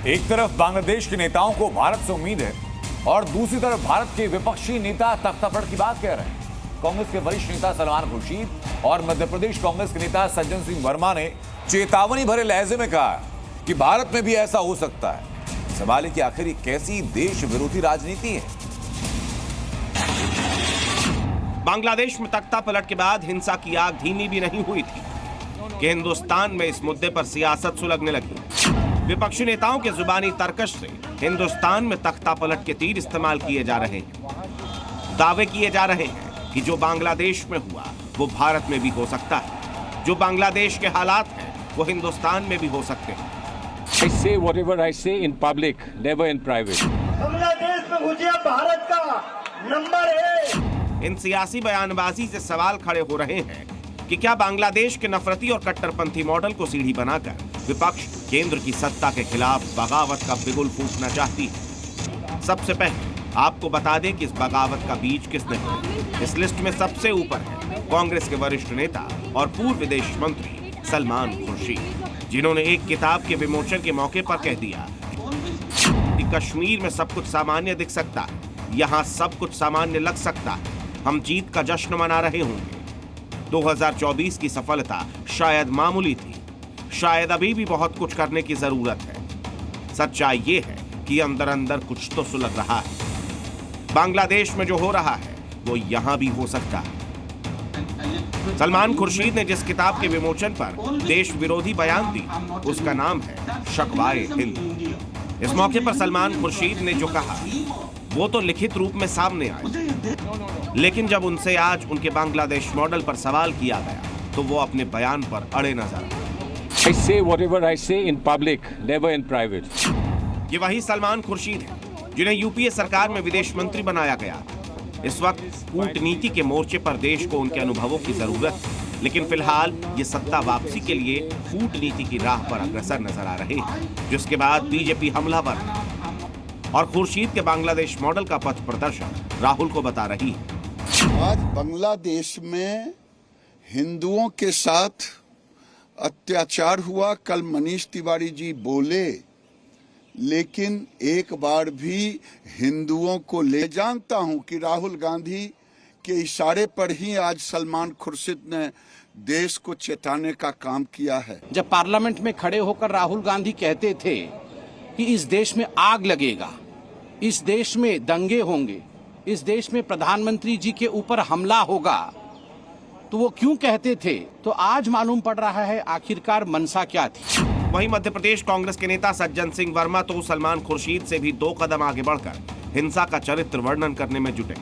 एक तरफ बांग्लादेश के नेताओं को भारत से उम्मीद है और दूसरी तरफ भारत के विपक्षी नेता तख्तापलट की बात कह रहे हैं। कांग्रेस के वरिष्ठ नेता सलमान खुर्शीद और मध्य प्रदेश कांग्रेस के नेता सज्जन सिंह वर्मा ने चेतावनी भरे लहजे में कहा कि भारत में भी ऐसा हो सकता है। सवाल है कि आखिर ये कैसी देश विरोधी राजनीति है। बांग्लादेश में तख्तापलट के बाद हिंसा की आग धीमी भी नहीं हुई थी कि हिंदुस्तान में इस मुद्दे पर सियासत सुलगने लगी। विपक्षी नेताओं के जुबानी तर्कश से हिंदुस्तान में तख्तापलट के तीर इस्तेमाल किए जा रहे हैं। दावे किए जा रहे हैं कि जो बांग्लादेश में हुआ वो भारत में भी हो सकता है। जो बांग्लादेश के हालात हैं वो हिंदुस्तान में भी हो सकते हैं। I say whatever I say in public, never in private. Bangladesh में घुसिया भारत का नंबर है। इन सियासी बयानबाजी से सवाल खड़े हो रहे हैं कि क्या बांग्लादेश के नफरती और कट्टरपंथी मॉडल को सीढ़ी बनाकर विपक्ष केंद्र की सत्ता के खिलाफ बगावत का बिगुल फूंकना चाहती है। सबसे पहले आपको बता दें कि इस बगावत का बीज किसने बोया। इस लिस्ट में सबसे ऊपर है कांग्रेस के वरिष्ठ नेता और पूर्व विदेश मंत्री सलमान खुर्शीद, जिन्होंने एक किताब के विमोचन के मौके पर कह दिया कि कश्मीर में सब कुछ सामान्य दिख सकता है, यहाँ सब कुछ सामान्य लग सकता है, हम जीत का जश्न मना रहे होंगे। 2024 की सफलता शायद मामूली थी, शायद अभी भी बहुत कुछ करने की जरूरत है। सच्चाई ये है कि अंदर अंदर कुछ तो सुलग रहा है। बांग्लादेश में जो हो रहा है वो यहां भी हो सकता है। सलमान खुर्शीद ने जिस किताब के विमोचन पर देश विरोधी बयान दी उसका नाम है शकवाए हिंद। इस मौके पर सलमान खुर्शीद ने जो कहा वो तो लिखित रूप में सामने आया, लेकिन जब उनसे आज उनके बांग्लादेश मॉडल पर सवाल किया गया तो वो अपने बयान पर अड़े नजर आए। I say whatever I say in public, never in private. ये वही सलमान खुर्शीद है जिन्हें यूपीए सरकार में विदेश मंत्री बनाया गया। इस वक्त कूटनीति के मोर्चे पर देश को उनके अनुभवों की जरूरत है, लेकिन फिलहाल ये सत्ता वापसी के लिए कूटनीति की राह पर अग्रसर नजर आ रहे हैं, जिसके बाद बीजेपी हमलावर है और खुर्शीद के बांग्लादेश मॉडल का पथ प्रदर्शन राहुल को बता रही है। आज बांग्लादेश में हिंदुओं के साथ अत्याचार हुआ। कल मनीष तिवारी जी बोले, लेकिन एक बार भी हिंदुओं को ले जानता हूं कि राहुल गांधी के इशारे पर ही आज सलमान खुर्शीद ने देश को चेताने का काम किया है। जब पार्लियामेंट में खड़े होकर राहुल गांधी कहते थे कि इस देश में आग लगेगा, इस देश में दंगे होंगे, इस देश में प्रधानमंत्री जी के ऊपर हमला होगा, तो वो क्यों कहते थे? तो आज मालूम पड़ रहा है आखिरकार मनसा क्या थी। वहीं मध्य प्रदेश कांग्रेस के नेता सज्जन सिंह वर्मा तो सलमान खुर्शीद से भी 2 कदम आगे बढ़कर हिंसा का चरित्र वर्णन करने में जुटे,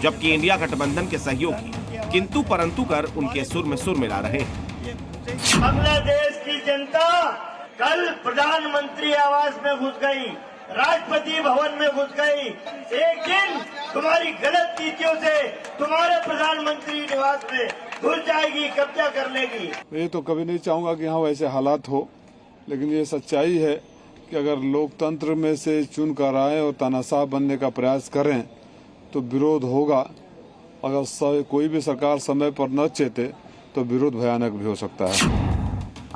जबकि इंडिया गठबंधन के सहयोगी किंतु परंतु कर उनके सुर में सुर मिला रहे हैं। बांग्लादेश की जनता कल प्रधानमंत्री आवास में घुस गई, राष्ट्रपति भवन में घुस गई। एक दिन तुम्हारी गलत नीतियों से तुम्हारे प्रधानमंत्री निवास में घुस जाएगी, कब्जा कर लेगी। मैं तो कभी नहीं चाहूंगा कि यहाँ वैसे हालात हो, लेकिन ये सच्चाई है कि अगर लोकतंत्र में से चुन कर आए और तानाशाह बनने का प्रयास करें तो विरोध होगा। अगर कोई भी सरकार समय पर न चेते तो विरोध भयानक भी हो सकता है।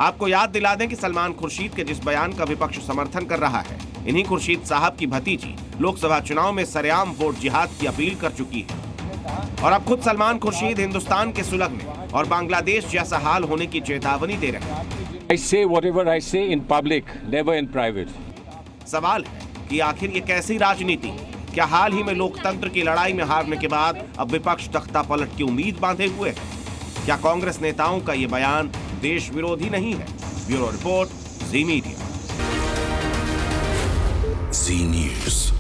आपको याद दिला दें कि सलमान खुर्शीद के जिस बयान का विपक्ष समर्थन कर रहा है, इन्हीं खुर्शीद साहब की भतीजी लोकसभा चुनाव में सरेआम वोट जिहाद की अपील कर चुकी है और अब खुद सलमान खुर्शीद हिंदुस्तान के सुलगने और बांग्लादेश जैसा हाल होने की चेतावनी दे रहे हैं। I say whatever I say in public, never in private. सवाल है कि आखिर ये कैसी राजनीति? क्या हाल ही में लोकतंत्र की लड़ाई में हारने के बाद अब विपक्ष तख्तापलट की उम्मीद बांधे हुए है? क्या कांग्रेस नेताओं का ये बयान देश विरोधी नहीं है? ब्यूरो रिपोर्ट, जी मीडिया। जी न्यूज़।